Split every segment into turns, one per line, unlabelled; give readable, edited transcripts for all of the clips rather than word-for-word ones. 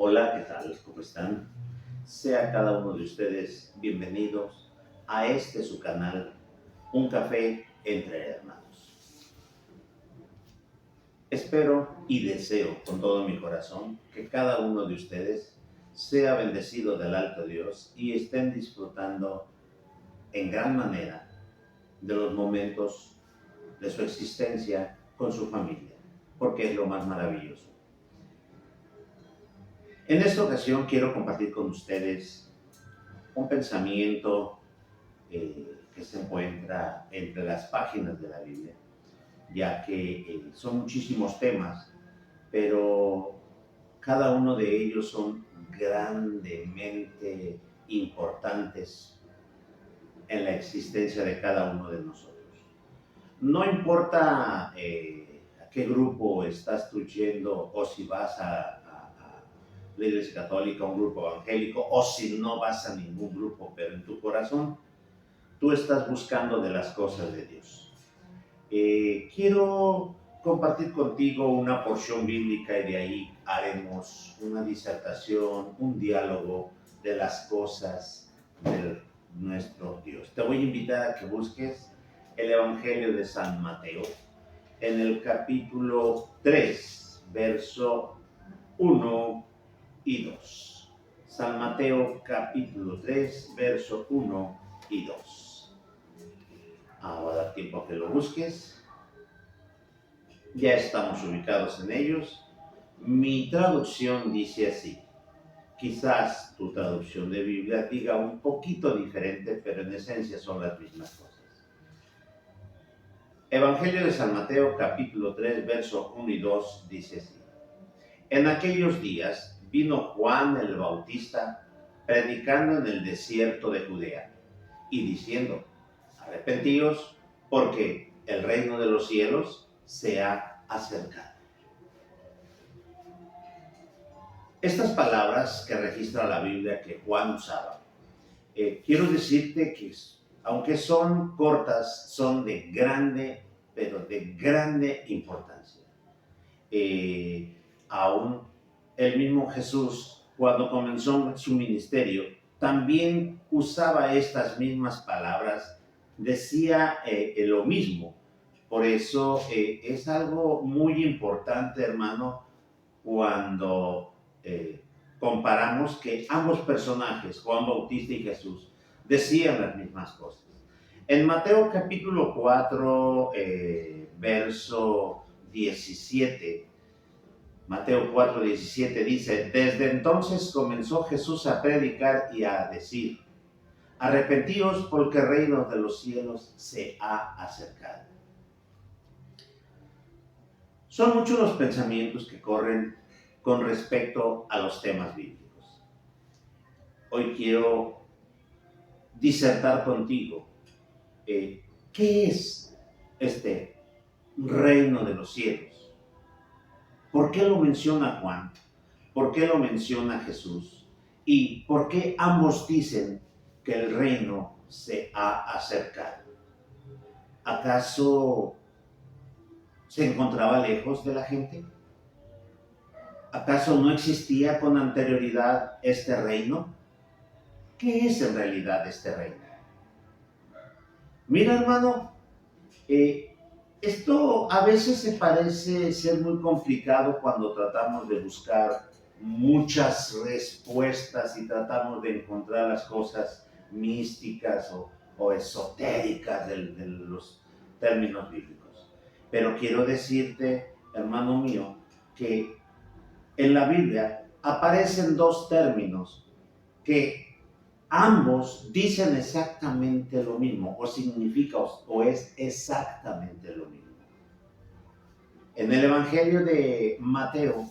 Hola, ¿qué tal? ¿Cómo están? Sea cada uno de ustedes bienvenidos a su canal, Un Café entre Hermanos. Espero y deseo con todo mi corazón que cada uno de ustedes sea bendecido del alto Dios y estén disfrutando en gran manera de los momentos de su existencia con su familia, porque es lo más maravilloso. En esta ocasión quiero compartir con ustedes un pensamiento que se encuentra entre las páginas de la Biblia, ya que son muchísimos temas, pero cada uno de ellos son grandemente importantes en la existencia de cada uno de nosotros. No importa a qué grupo estás tú yendo, o si vas a la Iglesia Católica, un grupo evangélico, o si no vas a ningún grupo, pero en tu corazón tú estás buscando de las cosas de Dios. Quiero compartir contigo una porción bíblica y de ahí haremos una disertación, un diálogo de las cosas de nuestro Dios. Te voy a invitar a que busques el Evangelio de San Mateo en el capítulo 3, verso 1 y 2. San Mateo capítulo 3, verso 1 y 2. Va a dar tiempo a que lo busques. Ya estamos ubicados en ellos. Mi traducción dice así. Quizás tu traducción de Biblia diga un poquito diferente, pero en esencia son las mismas cosas. Evangelio de San Mateo capítulo 3, verso 1 y 2 dice así. En aquellos días vino Juan el Bautista predicando en el desierto de Judea y diciendo, arrepentíos porque el reino de los cielos se ha acercado. Estas palabras que registra la Biblia que Juan usaba, quiero decirte que aunque son cortas, son de grande, pero de grande importancia. Aún el mismo Jesús, cuando comenzó su ministerio, también usaba estas mismas palabras, decía lo mismo. Por eso es algo muy importante, hermano, cuando comparamos que ambos personajes, Juan Bautista y Jesús, decían las mismas cosas. En Mateo capítulo 4, verso 17, Mateo 4, 17 dice, desde entonces comenzó Jesús a predicar y a decir, arrepentíos porque el reino de los cielos se ha acercado. Son muchos los pensamientos que corren con respecto a los temas bíblicos. Hoy quiero disertar contigo qué es este reino de los cielos. ¿Por qué lo menciona Juan? ¿Por qué lo menciona Jesús? ¿Y por qué ambos dicen que el reino se ha acercado? ¿Acaso se encontraba lejos de la gente? ¿Acaso no existía con anterioridad este reino? ¿Qué es en realidad este reino? Mira, hermano, esto a veces se parece ser muy complicado cuando tratamos de buscar muchas respuestas y tratamos de encontrar las cosas místicas o esotéricas de los términos bíblicos. Pero quiero decirte, hermano mío, que en la Biblia aparecen dos términos que ambos dicen exactamente lo mismo, o significa o es exactamente lo mismo. En el Evangelio de Mateo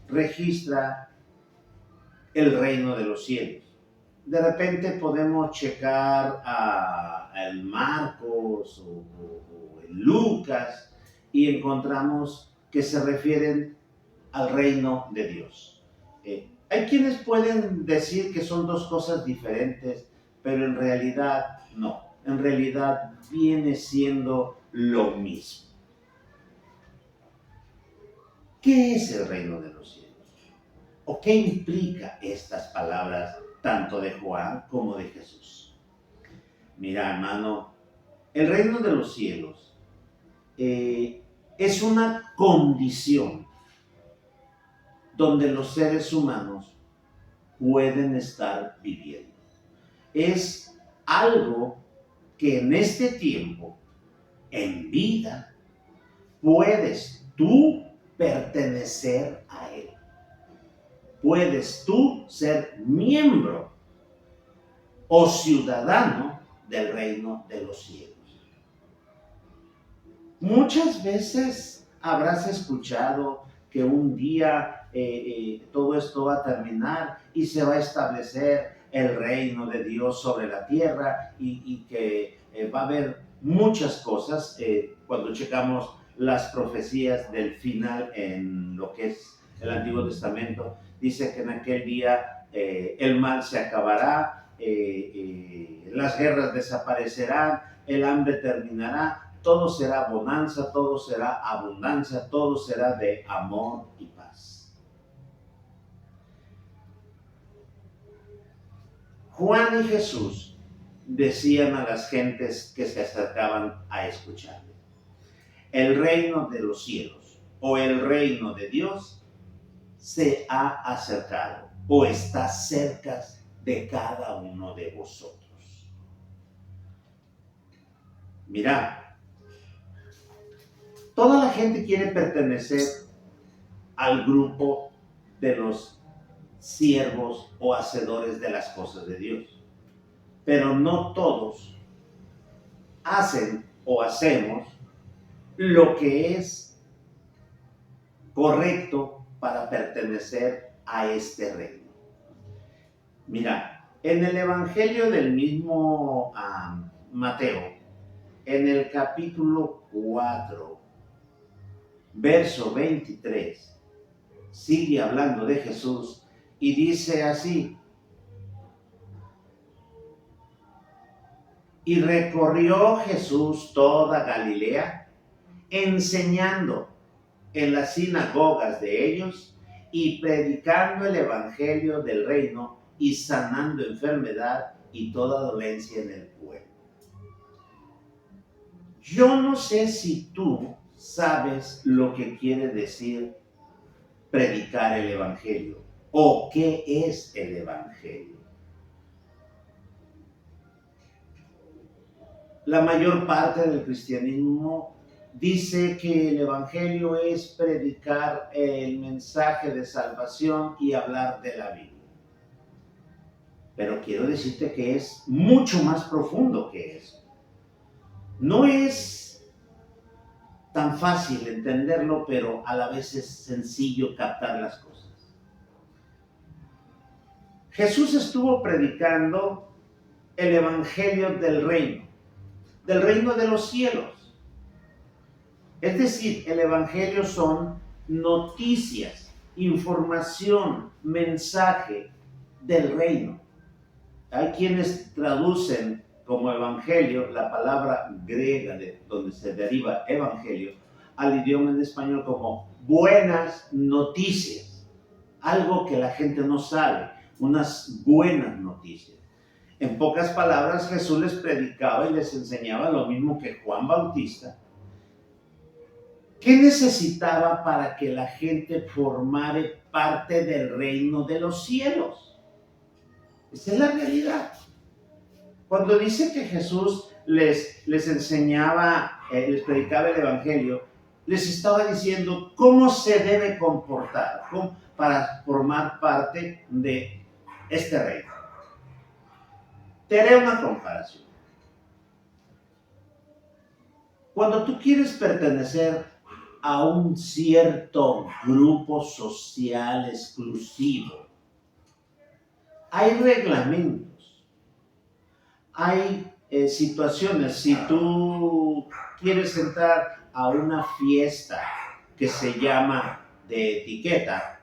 registra el reino de los cielos. De repente podemos checar a el Marcos o el Lucas y encontramos que se refieren al reino de Dios. Hay quienes pueden decir que son dos cosas diferentes, pero en realidad no. En realidad viene siendo lo mismo. ¿Qué es el reino de los cielos? ¿O qué implica estas palabras tanto de Juan como de Jesús? Mira, hermano, el reino de los cielos es una condición donde los seres humanos pueden estar viviendo. Es algo que en este tiempo, en vida, puedes tú pertenecer a él. Puedes tú ser miembro o ciudadano del reino de los cielos. Muchas veces habrás escuchado que un día todo esto va a terminar y se va a establecer el reino de Dios sobre la tierra y que va a haber muchas cosas cuando checamos las profecías del final en lo que es el Antiguo Testamento. Dice que en aquel día el mal se acabará, las guerras desaparecerán, el hambre terminará, todo será bonanza, todo será abundancia, todo será de amor y paz. Juan y Jesús decían a las gentes que se acercaban a escucharle: el reino de los cielos o el reino de Dios se ha acercado o está cerca de cada uno de vosotros. Mirad, toda la gente quiere pertenecer al grupo de los siervos o hacedores de las cosas de Dios. Pero no todos hacen o hacemos lo que es correcto para pertenecer a este reino. Mira, en el Evangelio del mismo Mateo, en el capítulo 4, verso 23, sigue hablando de Jesús y dice así: y recorrió Jesús toda Galilea, enseñando en las sinagogas de ellos y predicando el evangelio del reino y sanando enfermedad y toda dolencia en el pueblo. Yo no sé si tú sabes lo que quiere decir predicar el evangelio o qué es el evangelio. La mayor parte del cristianismo dice que el evangelio es predicar el mensaje de salvación y hablar de la Biblia. Pero quiero decirte que es mucho más profundo que eso. No es tan fácil entenderlo, pero a la vez es sencillo captar las cosas. Jesús estuvo predicando el evangelio del reino de los cielos. Es decir, el evangelio son noticias, información, mensaje del reino. Hay quienes traducen como evangelio la palabra griega de donde se deriva evangelio al idioma en español como buenas noticias, algo que la gente no sabe, unas buenas noticias. En pocas palabras, Jesús les predicaba y les enseñaba lo mismo que Juan Bautista. ¿Qué necesitaba para que la gente formara parte del reino de los cielos? Esa es la realidad. Cuando dice que Jesús les enseñaba, les predicaba el evangelio, les estaba diciendo cómo se debe comportar para formar parte de este reino. Te haré una comparación. Cuando tú quieres pertenecer a un cierto grupo social exclusivo, hay reglamentos, hay situaciones. Si tú quieres entrar a una fiesta que se llama de etiqueta,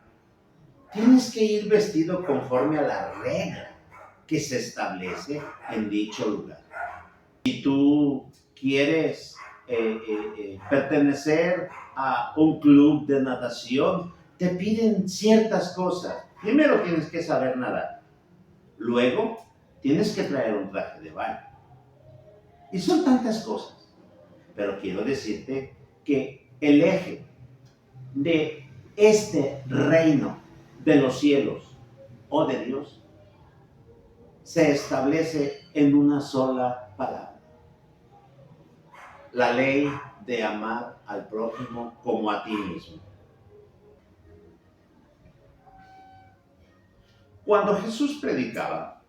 tienes que ir vestido conforme a la regla que se establece en dicho lugar. Si tú quieres pertenecer a un club de natación, te piden ciertas cosas. Primero tienes que saber nadar. Luego tienes que traer un traje de baño. Y son tantas cosas. Pero quiero decirte que el eje de este reino de los cielos o de Dios se establece en una sola palabra. La ley de amar al prójimo como a ti mismo. Cuando Jesús predicaba,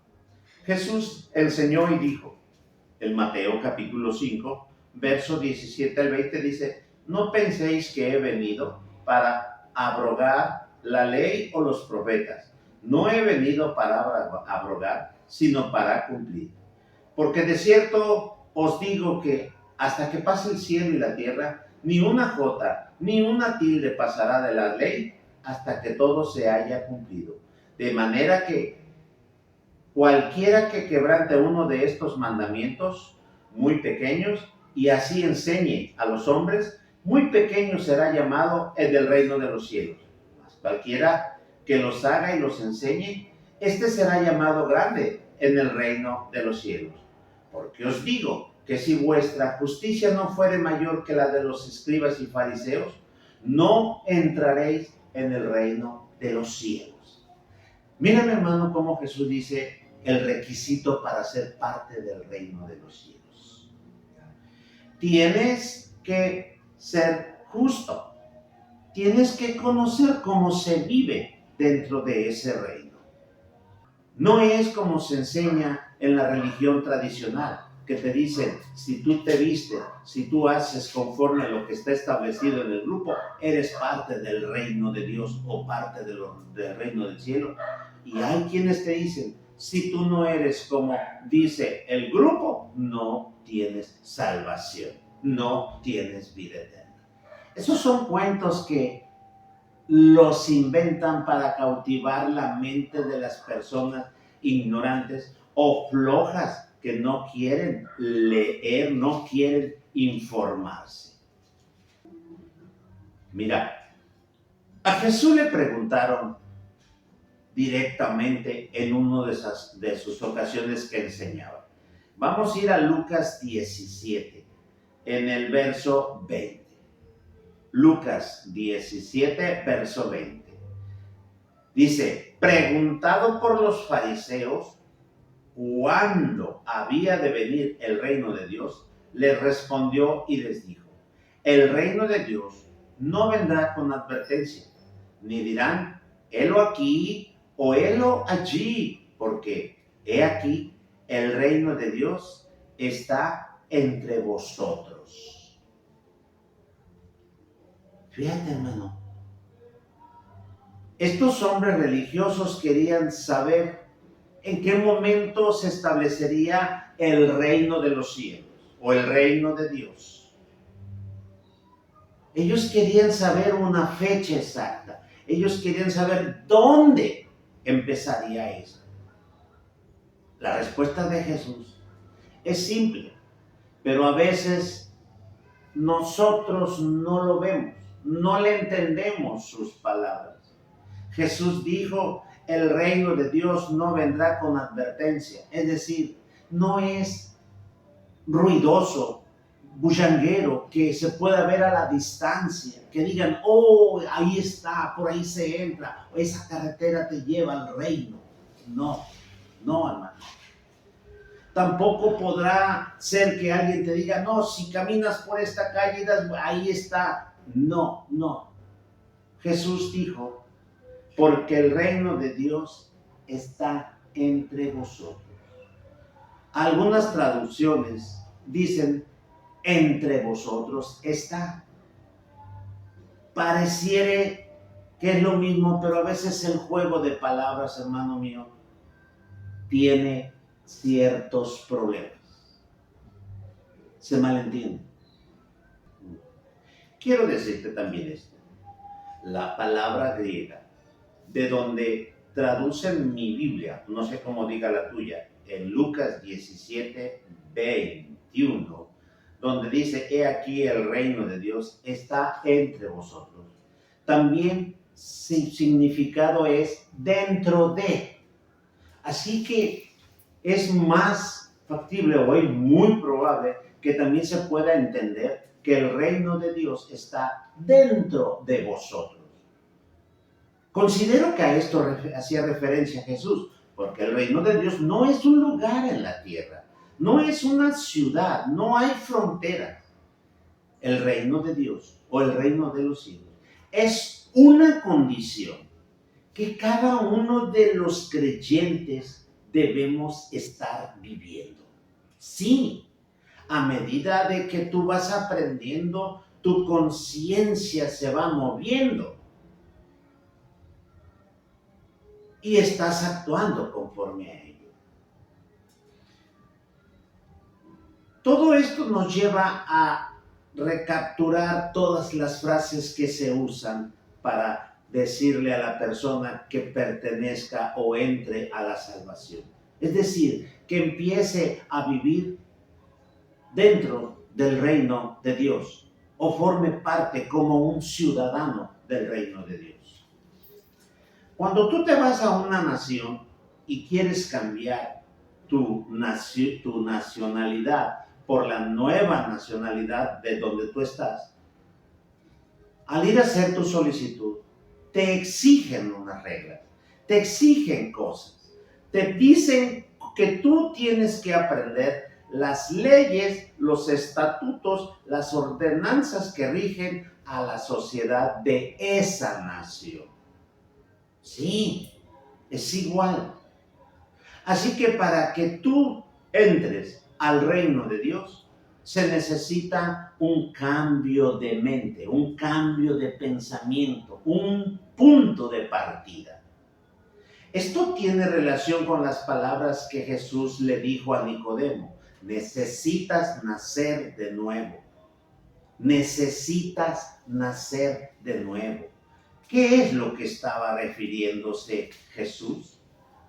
Jesús enseñó y dijo, en Mateo capítulo 5, verso 17 al 20 dice, no penséis que he venido para abrogar la ley o los profetas. No he venido para abrogar, sino para cumplir. Porque de cierto os digo que hasta que pase el cielo y la tierra, ni una jota, ni una tilde pasará de la ley hasta que todo se haya cumplido. De manera que cualquiera que quebrante uno de estos mandamientos muy pequeños y así enseñe a los hombres, muy pequeño será llamado el del reino de los cielos. Mas cualquiera que los haga y los enseñe, este será llamado grande en el reino de los cielos. Porque os digo que si vuestra justicia no fuere mayor que la de los escribas y fariseos, no entraréis en el reino de los cielos. Mira, mi hermano, cómo Jesús dice el requisito para ser parte del reino de los cielos. Tienes que ser justo. Tienes que conocer cómo se vive dentro de ese reino. No es como se enseña en la religión tradicional, que te dicen, si tú te vistes, si tú haces conforme a lo que está establecido en el grupo, eres parte del reino de Dios o parte del reino del cielo. Y hay quienes te dicen, si tú no eres como dice el grupo, no tienes salvación, no tienes vida eterna. Esos son cuentos que los inventan para cautivar la mente de las personas ignorantes o flojas que no quieren leer, no quieren informarse. Mira, a Jesús le preguntaron directamente en una de sus ocasiones que enseñaba. Vamos a ir a Lucas 17, en el verso 20. Lucas 17, verso 20. Dice, preguntado por los fariseos cuándo había de venir el reino de Dios, les respondió y les dijo, el reino de Dios no vendrá con advertencia, ni dirán, helo aquí o helo allí, porque he aquí, el reino de Dios está entre vosotros. Fíjate, hermano, estos hombres religiosos querían saber en qué momento se establecería el reino de los cielos o el reino de Dios. Ellos querían saber una fecha exacta. Ellos querían saber dónde empezaría eso. La respuesta de Jesús es simple, pero a veces nosotros no lo vemos, no le entendemos sus palabras. Jesús dijo, el reino de Dios no vendrá con advertencia, es decir, no es ruidoso, bullanguero, que se pueda ver a la distancia, que digan, oh, ahí está, por ahí se entra, esa carretera te lleva al reino. No, no, hermano. Tampoco podrá ser que alguien te diga, no, si caminas por esta calle, ahí está. No, no. Jesús dijo, porque el reino de Dios está entre vosotros. Algunas traducciones dicen, entre vosotros está. Pareciere que es lo mismo, pero a veces el juego de palabras, hermano mío, tiene ciertos problemas. Se malentiende. Quiero decirte también esto. La palabra griega, de donde traducen mi Biblia, no sé cómo diga la tuya, en Lucas 17, 21, donde dice, he aquí el reino de Dios está entre vosotros. También su significado es dentro de. Así que es más factible o es muy probable que también se pueda entender que el reino de Dios está dentro de vosotros. Considero que a esto hacía referencia Jesús, porque el reino de Dios no es un lugar en la tierra, no es una ciudad, no hay fronteras. El reino de Dios o el reino de los cielos es una condición que cada uno de los creyentes debemos estar viviendo. Sí, a medida de que tú vas aprendiendo, tu conciencia se va moviendo y estás actuando conforme a ello. Todo esto nos lleva a recapturar todas las frases que se usan para decirle a la persona que pertenezca o entre a la salvación. Es decir, que empiece a vivir dentro del reino de Dios o forme parte como un ciudadano del reino de Dios. Cuando tú te vas a una nación y quieres cambiar tu nacionalidad por la nueva nacionalidad de donde tú estás, al ir a hacer tu solicitud, te exigen unas reglas, te exigen cosas, te dicen que tú tienes que aprender las leyes, los estatutos, las ordenanzas que rigen a la sociedad de esa nación. Sí, es igual. Así que para que tú entres al reino de Dios, se necesita un cambio de mente, un cambio de pensamiento, un punto de partida. Esto tiene relación con las palabras que Jesús le dijo a Nicodemo. Necesitas nacer de nuevo. Necesitas nacer de nuevo. ¿Qué es lo que estaba refiriéndose Jesús?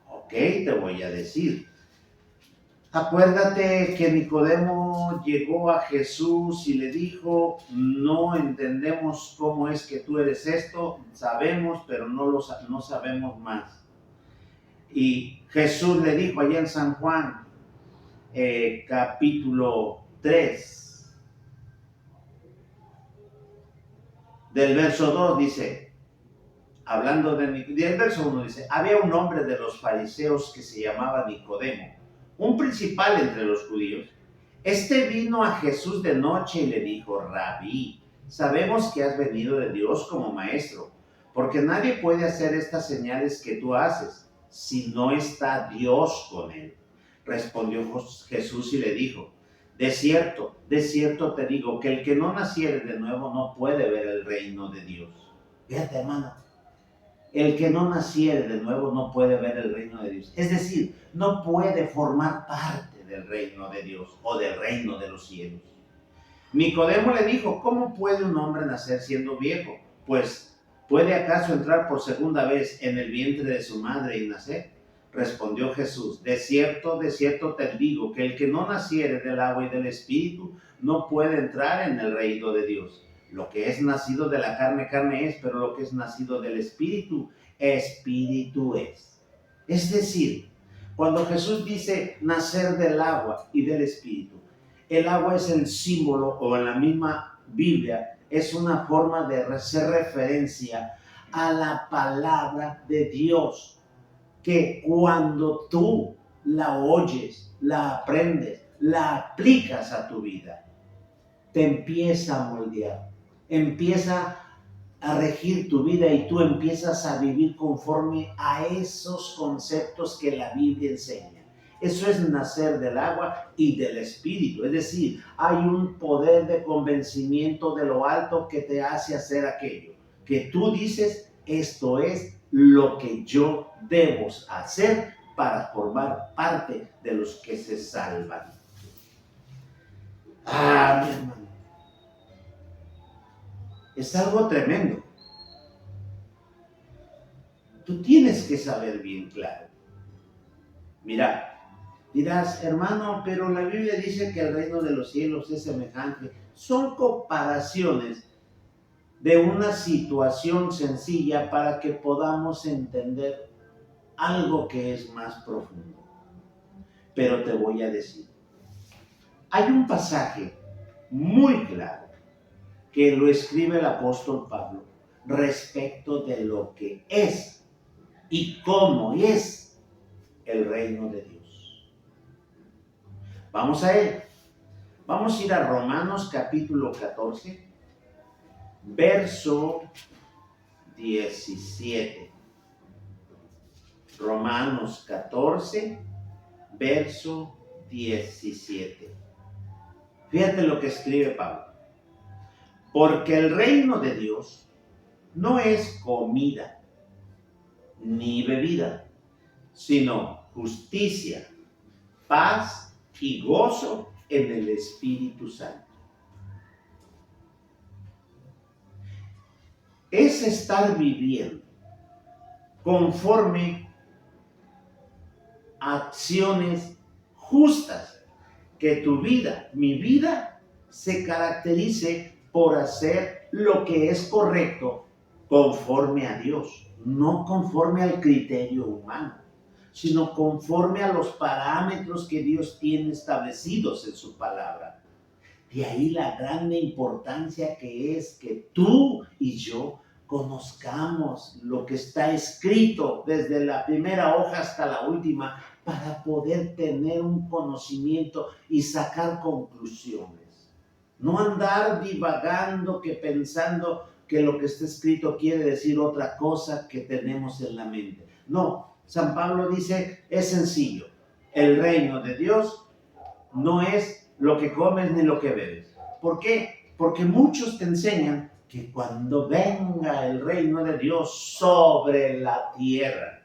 Ok, te voy a decir. Acuérdate que Nicodemo llegó a Jesús y le dijo, no entendemos cómo es que tú eres esto, sabemos, pero no sabemos más. Y Jesús le dijo allá en San Juan, capítulo 3, del verso 2 dice, hablando del verso 1 dice, había un hombre de los fariseos que se llamaba Nicodemo, un principal entre los judíos. Este vino a Jesús de noche y le dijo, Rabí, sabemos que has venido de Dios como maestro, porque nadie puede hacer estas señales que tú haces si no está Dios con él. Respondió Jesús y le dijo, de cierto te digo que el que no naciere de nuevo no puede ver el reino de Dios. Fíjate, hermano. El que no naciere de nuevo no puede ver el reino de Dios. Es decir, no puede formar parte del reino de Dios o del reino de los cielos. Nicodemo le dijo, ¿cómo puede un hombre nacer siendo viejo? Pues, ¿puede acaso entrar por segunda vez en el vientre de su madre y nacer? Respondió Jesús, de cierto te digo que el que no naciere del agua y del espíritu no puede entrar en el reino de Dios. Lo que es nacido de la carne, carne es, pero lo que es nacido del espíritu, espíritu es. Es decir, cuando Jesús dice nacer del agua y del espíritu, el agua es el símbolo, o en la misma Biblia, es una forma de hacer referencia a la palabra de Dios, que cuando tú la oyes, la aprendes, la aplicas a tu vida, te empieza a moldear, empieza a regir tu vida y tú empiezas a vivir conforme a esos conceptos que la Biblia enseña. Eso es nacer del agua y del espíritu. Es decir, hay un poder de convencimiento de lo alto que te hace hacer aquello. Que tú dices, esto es lo que yo debo hacer para formar parte de los que se salvan. Mi hermano. Es algo tremendo. Tú tienes que saber bien claro. Mira, dirás, hermano, pero la Biblia dice que el reino de los cielos es semejante. Son comparaciones de una situación sencilla para que podamos entender algo que es más profundo. Pero te voy a decir, hay un pasaje muy claro que lo escribe el apóstol Pablo respecto de lo que es y cómo es el reino de Dios. Vamos a él. Vamos a ir a Romanos capítulo 14, verso 17. Romanos 14, verso 17. Fíjate lo que escribe Pablo. Porque el reino de Dios no es comida ni bebida, sino justicia, paz y gozo en el Espíritu Santo. Es estar viviendo conforme a acciones justas, que tu vida, mi vida, se caracterice por hacer lo que es correcto conforme a Dios, no conforme al criterio humano, sino conforme a los parámetros que Dios tiene establecidos en su palabra. De ahí la grande importancia que es que tú y yo conozcamos lo que está escrito desde la primera hoja hasta la última para poder tener un conocimiento y sacar conclusiones. No andar divagando, que pensando que lo que está escrito quiere decir otra cosa que tenemos en la mente. No, San Pablo dice, es sencillo. El reino de Dios no es lo que comes ni lo que bebes. ¿Por qué? Porque muchos te enseñan que cuando venga el reino de Dios sobre la tierra,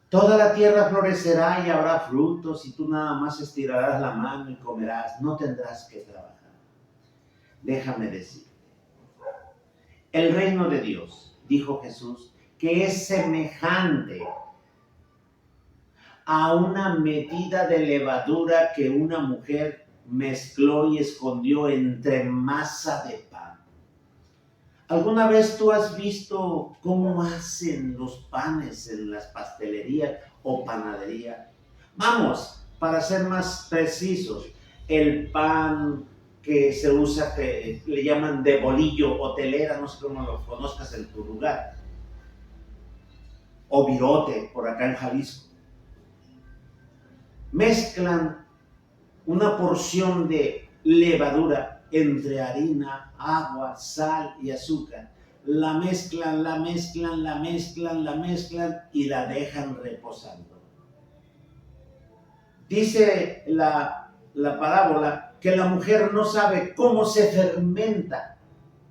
toda la tierra florecerá y habrá frutos y tú nada más estirarás la mano y comerás, no tendrás que trabajar. Déjame decirte, el reino de Dios, dijo Jesús, que es semejante a una medida de levadura que una mujer mezcló y escondió entre masa de pan. ¿Alguna vez tú has visto cómo hacen los panes en las pastelerías o panaderías? Vamos, para ser más precisos, el pan que se usa, que le llaman de bolillo o telera, no sé cómo lo conozcas en tu lugar, o virote por acá en Jalisco. Mezclan una porción de levadura entre harina, agua, sal y azúcar. La mezclan y la dejan reposando. Dice la parábola que la mujer no sabe cómo se fermenta,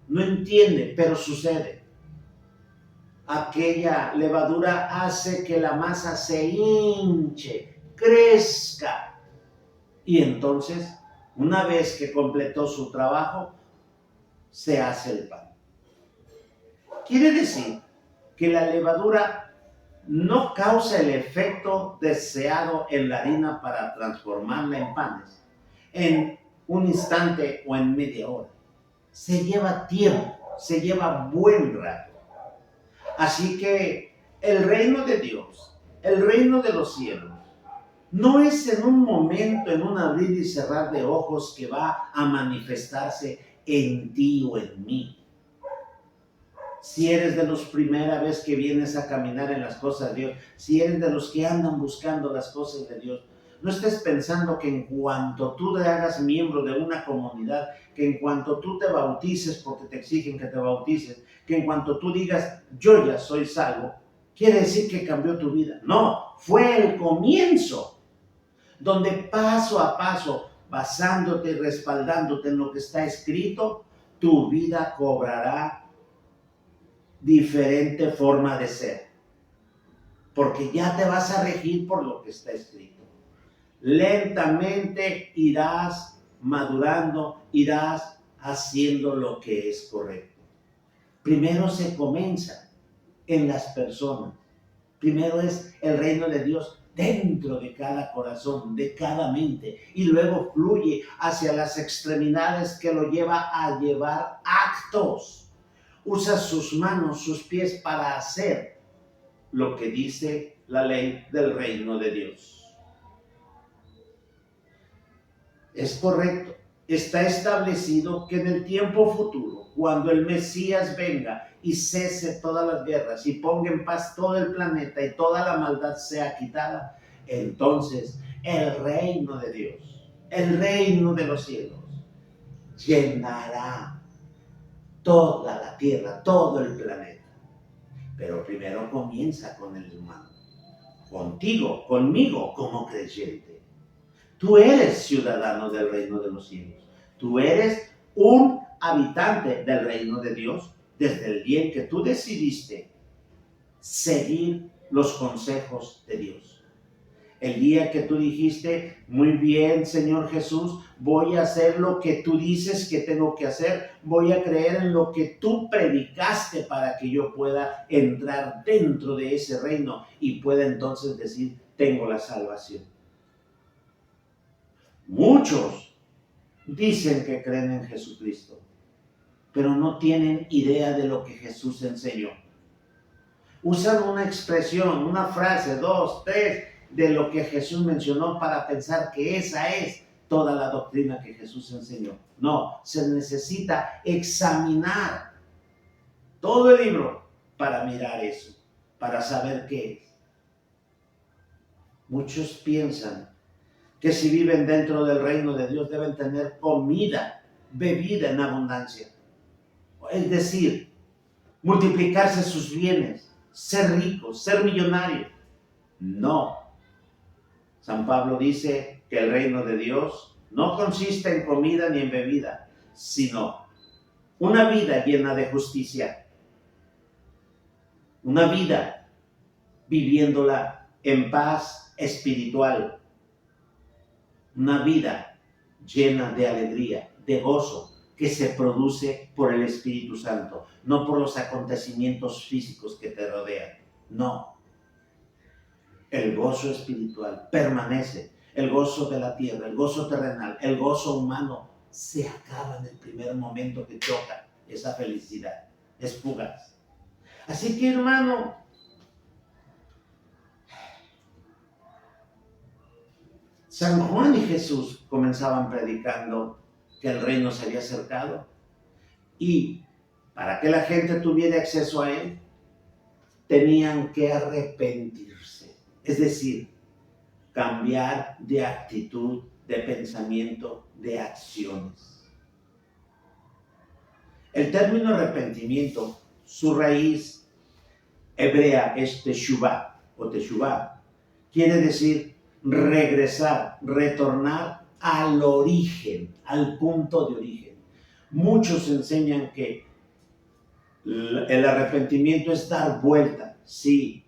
no entiende, pero sucede. Aquella levadura hace que la masa se hinche, crezca, y entonces, una vez que completó su trabajo, se hace el pan. Quiere decir que la levadura no causa el efecto deseado en la harina para transformarla en panes en un instante o en media hora. Se lleva tiempo, se lleva buen rato. Así que el reino de Dios, el reino de los cielos, no es en un momento, en un abrir y cerrar de ojos que va a manifestarse en ti o en mí. Si eres de los primera vez que vienes a caminar en las cosas de Dios, si eres de los que andan buscando las cosas de Dios, no estés pensando que en cuanto tú te hagas miembro de una comunidad, que en cuanto tú te bautices, porque te exigen que te bautices, que en cuanto tú digas, yo ya soy salvo, quiere decir que cambió tu vida. No, fue el comienzo, donde paso a paso, basándote y respaldándote en lo que está escrito, tu vida cobrará diferente forma de ser, porque ya te vas a regir por lo que está escrito. Lentamente irás madurando, irás haciendo lo que es correcto. Primero se comienza en las personas. Primero es el reino de Dios, dentro de cada corazón, de cada mente, y luego fluye hacia las extremidades que lo lleva a llevar actos. Usa sus manos, sus pies para hacer lo que dice la ley del reino de Dios. Es correcto. Está establecido que en el tiempo futuro, cuando el Mesías venga y cese todas las guerras y ponga en paz todo el planeta y toda la maldad sea quitada, entonces el reino de Dios, el reino de los cielos, llenará toda la tierra, todo el planeta. Pero primero comienza con el humano, contigo, conmigo como creyente. Tú eres ciudadano del reino de los cielos. Tú eres un habitante del reino de Dios desde el día en que tú decidiste seguir los consejos de Dios. El día que tú dijiste, muy bien, Señor Jesús, voy a hacer lo que tú dices que tengo que hacer, voy a creer en lo que tú predicaste para que yo pueda entrar dentro de ese reino y pueda entonces decir, tengo la salvación. Muchos dicen que creen en Jesucristo, pero no tienen idea de lo que Jesús enseñó. Usan una expresión, una frase, 2, 3, de lo que Jesús mencionó para pensar que esa es toda la doctrina que Jesús enseñó. No, se necesita examinar todo el libro para mirar eso, para saber qué es. Muchos piensan que si viven dentro del reino de Dios deben tener comida, bebida en abundancia. Es decir, multiplicarse sus bienes, ser ricos, ser millonarios. No. San Pablo dice que el reino de Dios no consiste en comida ni en bebida, sino una vida llena de justicia. Una vida viviéndola en paz espiritual. Una vida llena de alegría, de gozo, que se produce por el Espíritu Santo, no por los acontecimientos físicos que te rodean. No. El gozo espiritual permanece. El gozo de la tierra, el gozo terrenal, el gozo humano se acaba en el primer momento que choca esa felicidad. Es fugaz. Así que, hermano, San Juan y Jesús comenzaban predicando que el reino se había acercado y para que la gente tuviera acceso a él, tenían que arrepentirse, es decir, cambiar de actitud, de pensamiento, de acciones. El término arrepentimiento, su raíz hebrea es teshuvah o teshuvah, quiere decir regresar, retornar al origen, al punto de origen. Muchos enseñan que el arrepentimiento es dar vuelta, sí,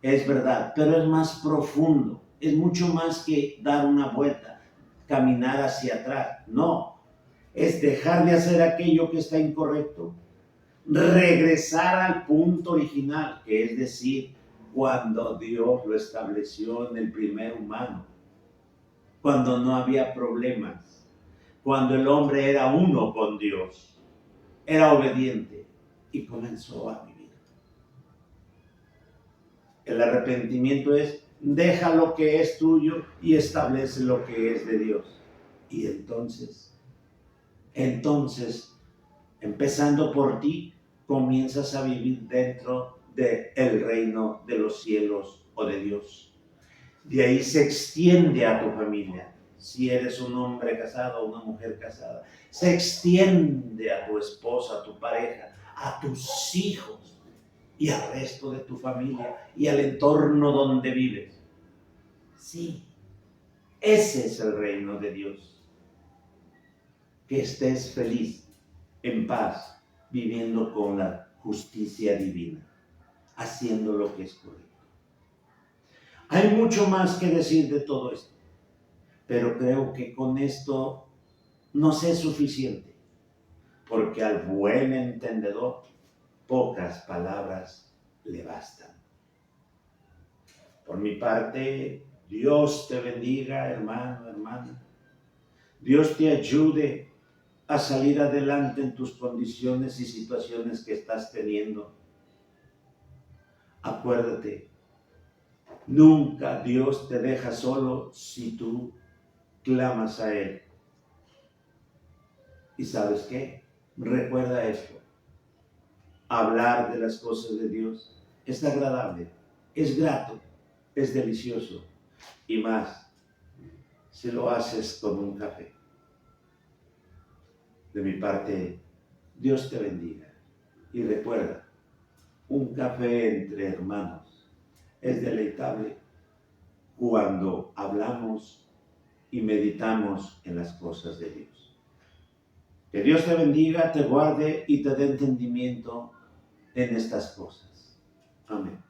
es verdad, pero es más profundo, es mucho más que dar una vuelta, caminar hacia atrás, no, es dejar de hacer aquello que está incorrecto, regresar al punto original, que es decir, cuando Dios lo estableció en el primer humano, cuando no había problemas, cuando el hombre era uno con Dios, era obediente y comenzó a vivir. El arrepentimiento es deja lo que es tuyo y establece lo que es de Dios. Y entonces, empezando por ti, comienzas a vivir dentro del reino de los cielos o de Dios. De ahí se extiende a tu familia. Si eres un hombre casado o una mujer casada, se extiende a tu esposa, a tu pareja, a tus hijos y al resto de tu familia y al entorno donde vives. Sí, ese es el reino de Dios. Que estés feliz, en paz, viviendo con la justicia divina, haciendo lo que es correcto. Hay mucho más que decir de todo esto, pero creo que con esto nos es suficiente, porque al buen entendedor pocas palabras le bastan. Por mi parte, Dios te bendiga, hermano, hermana. Dios te ayude a salir adelante en tus condiciones y situaciones que estás teniendo. Acuérdate, nunca Dios te deja solo si tú clamas a Él. ¿Y sabes qué? Recuerda esto. Hablar de las cosas de Dios es agradable, es grato, es delicioso. Y más, si lo haces con un café. De mi parte, Dios te bendiga. Y recuerda, un café entre hermanos es deleitable cuando hablamos y meditamos en las cosas de Dios. Que Dios te bendiga, te guarde y te dé entendimiento en estas cosas. Amén.